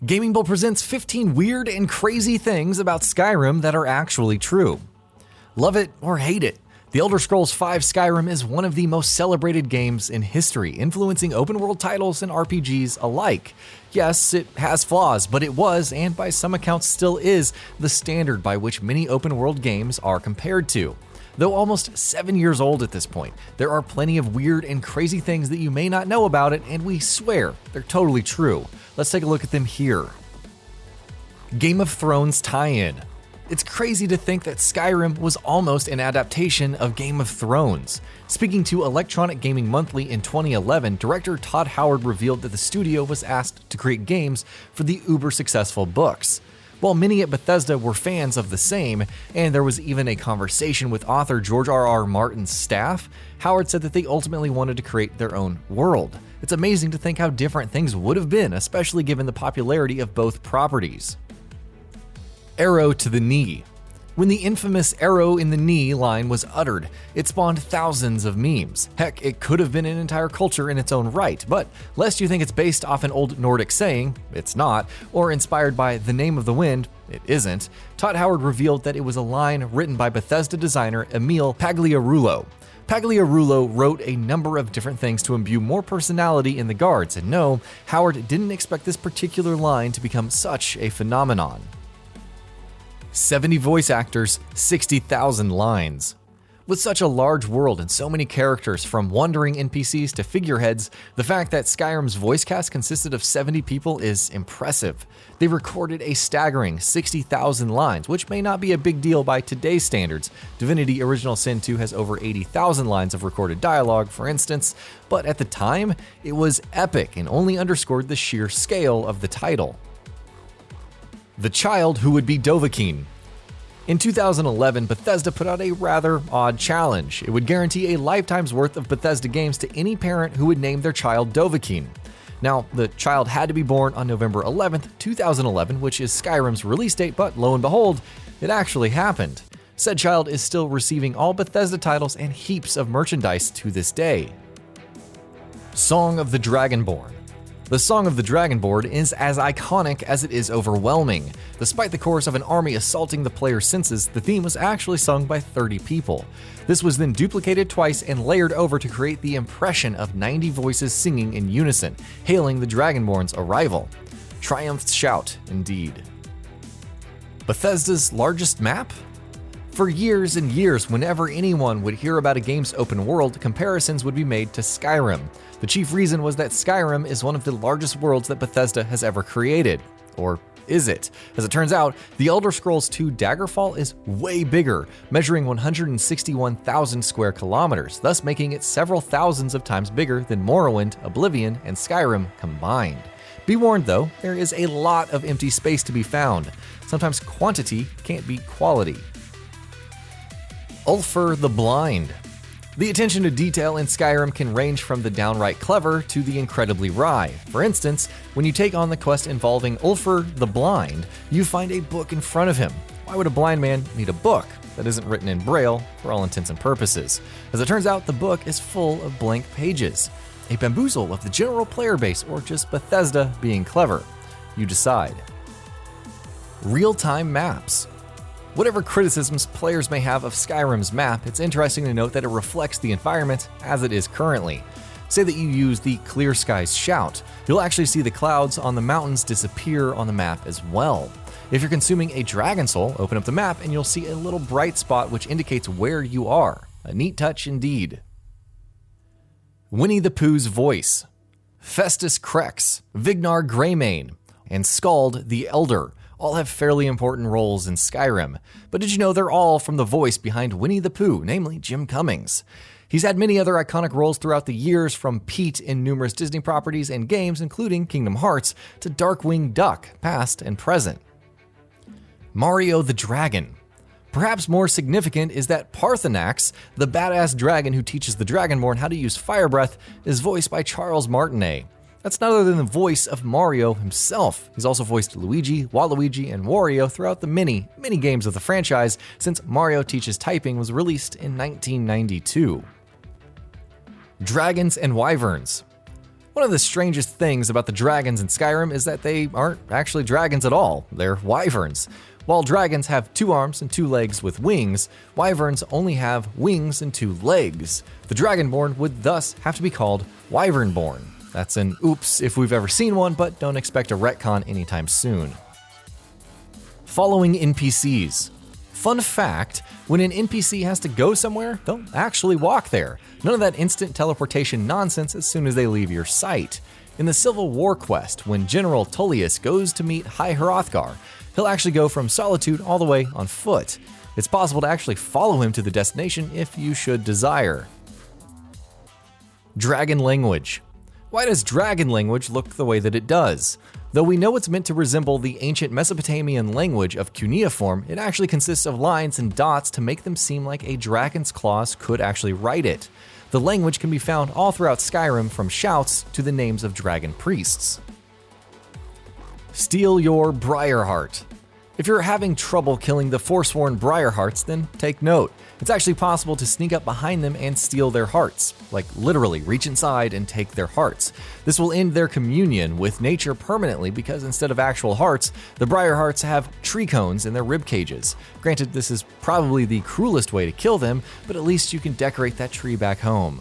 GamingBolt presents 15 weird and crazy things about Skyrim that are actually true. Love it or hate it, The Elder Scrolls V Skyrim is one of the most celebrated games in history, influencing open-world titles and RPGs alike. Yes, it has flaws, but it was, and by some accounts still is, the standard by which many open-world games are compared to. Though almost 7 years old at this point, there are plenty of weird and crazy things that you may not know about it, and we swear they're totally true. Let's take a look at them here. Game of Thrones tie-in. It's crazy to think that Skyrim was almost an adaptation of Game of Thrones. Speaking to Electronic Gaming Monthly in 2011, director Todd Howard revealed that the studio was asked to create games for the uber-successful books. While many at Bethesda were fans of the same, and there was even a conversation with author George R.R. Martin's staff, Howard said that they ultimately wanted to create their own world. It's amazing to think how different things would have been, especially given the popularity of both properties. Arrow to the knee. When the infamous arrow in the knee line was uttered, it spawned thousands of memes. Heck, it could have been an entire culture in its own right, but lest you think it's based off an old Nordic saying, it's not, or inspired by the name of the wind, it isn't, Todd Howard revealed that it was a line written by Bethesda designer Emil Pagliarulo. Pagliarulo wrote a number of different things to imbue more personality in the guards, and no, Howard didn't expect this particular line to become such a phenomenon. 70 voice actors, 60,000 lines. With such a large world and so many characters from wandering NPCs to figureheads, the fact that Skyrim's voice cast consisted of 70 people is impressive. They recorded a staggering 60,000 lines, which may not be a big deal by today's standards. Divinity Original Sin 2 has over 80,000 lines of recorded dialogue, for instance, but at the time, it was epic and only underscored the sheer scale of the title. The child who would be Dovahkiin. In 2011, Bethesda put out a rather odd challenge. It would guarantee a lifetime's worth of Bethesda games to any parent who would name their child Dovahkiin. Now, the child had to be born on November 11th, 2011, which is Skyrim's release date, but lo and behold, it actually happened. Said child is still receiving all Bethesda titles and heaps of merchandise to this day. Song of the Dragonborn. The Song of the Dragonborn is as iconic as it is overwhelming. Despite the chorus of an army assaulting the player's senses, the theme was actually sung by 30 people. This was then duplicated twice and layered over to create the impression of 90 voices singing in unison, hailing the Dragonborn's arrival. Triumph's shout, indeed. Bethesda's largest map? For years and years, whenever anyone would hear about a game's open world, comparisons would be made to Skyrim. The chief reason was that Skyrim is one of the largest worlds that Bethesda has ever created. Or is it? As it turns out, The Elder Scrolls II Daggerfall is way bigger, measuring 161,000 square kilometers, thus making it several thousands of times bigger than Morrowind, Oblivion, and Skyrim combined. Be warned though, there is a lot of empty space to be found. Sometimes quantity can't beat quality. ULFR the Blind. The attention to detail in Skyrim can range from the downright clever to the incredibly wry. For instance, when you take on the quest involving ULFR the Blind, you find a book in front of him. Why would a blind man need a book that isn't written in Braille for all intents and purposes? As it turns out, the book is full of blank pages. A bamboozle of the general player base, or just Bethesda being clever. You decide. Real-time maps. Whatever criticisms players may have of Skyrim's map, it's interesting to note that it reflects the environment as it is currently. Say that you use the Clear Skies shout, you'll actually see the clouds on the mountains disappear on the map as well. If you're consuming a Dragon Soul, open up the map and you'll see a little bright spot which indicates where you are. A neat touch indeed. Winnie the Pooh's voice. Festus Krex, Vignar Greymane, and Skald the Elder all have fairly important roles in Skyrim, but did you know they're all from the voice behind Winnie the Pooh, namely Jim Cummings? He's had many other iconic roles throughout the years, from Pete in numerous Disney properties and games, including Kingdom Hearts, to Darkwing Duck, past and present. Mario the Dragon. Perhaps more significant is that Parthenax, the badass dragon who teaches the Dragonborn how to use fire breath, is voiced by Charles Martinet. That's none other than the voice of Mario himself. He's also voiced Luigi, Waluigi, and Wario throughout the many games of the franchise since Mario Teaches Typing was released in 1992. Dragons and Wyverns. One of the strangest things about the dragons in Skyrim is that they aren't actually dragons at all, they're wyverns. While dragons have 2 arms and 2 legs with wings, wyverns only have wings and 2 legs. The dragonborn would thus have to be called wyvernborn. That's an oops if we've ever seen one, but don't expect a retcon anytime soon. Following NPCs. Fun fact, when an NPC has to go somewhere, they'll actually walk there. None of that instant teleportation nonsense as soon as they leave your sight. In the Civil War quest, when General Tullius goes to meet High Hrothgar, he'll actually go from Solitude all the way on foot. It's possible to actually follow him to the destination if you should desire. Dragon language. Why does dragon language look the way that it does? Though we know it's meant to resemble the ancient Mesopotamian language of cuneiform, it actually consists of lines and dots to make them seem like a dragon's claws could actually write it. The language can be found all throughout Skyrim, from shouts to the names of dragon priests. Steal your Briar Heart. If you're having trouble killing the Forsworn Briar Hearts, then take note. It's actually possible to sneak up behind them and steal their hearts. Like literally reach inside and take their hearts. This will end their communion with nature permanently because instead of actual hearts, the Briar Hearts have tree cones in their rib cages. Granted, this is probably the cruelest way to kill them, but at least you can decorate that tree back home.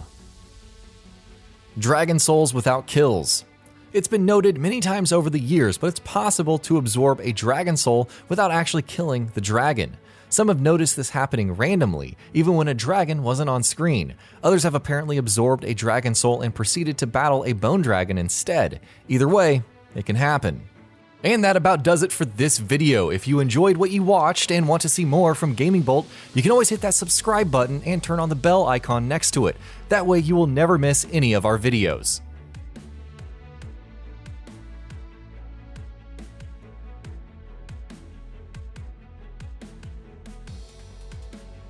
Dragon souls without kills. It's been noted many times over the years, but it's possible to absorb a dragon soul without actually killing the dragon. Some have noticed this happening randomly, even when a dragon wasn't on screen. Others have apparently absorbed a dragon soul and proceeded to battle a bone dragon instead. Either way, it can happen. And that about does it for this video. If you enjoyed what you watched and want to see more from GamingBolt, you can always hit that subscribe button and turn on the bell icon next to it. That way you will never miss any of our videos.